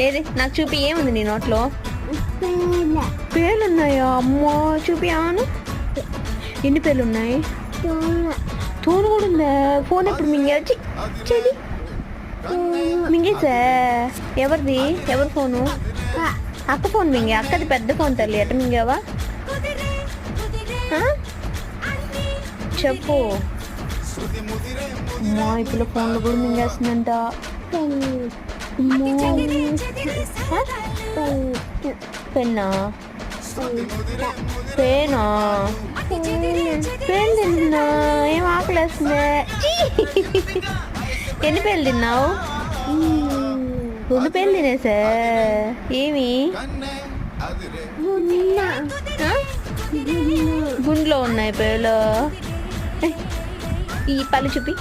ఏది నాకు చూపి, ఏముంది నీ నోట్లో? పేర్లు ఉన్నాయా? అమ్మో చూపి. అవును, ఎన్ని పేర్లు ఉన్నాయి? తోను కూడా ఉందా? ఫోన్ ఎప్పుడు మింగే వచ్చి చెది మింగేసా? ఎవరిది? ఎవరి ఫోను? అక్క ఫోన్ మింగే. అక్కది పెద్ద ఫోన్ తల్లి, ఎట్ట మింగావా చెప్పు. అమ్మా ఇప్పుడు ఫోన్లు కూడా మింగేస్తుందంట. పెన్నా? పేనా? పేన్ తిన్నా? ఏం ఆకలేస్తుందే? ఎన్ని పేర్లు తిన్నావు? 2 పేర్లు తినేసా. ఏమి గుండెలో ఉన్నాయి పేర్లు? ఈ పళ్ళు చూపి.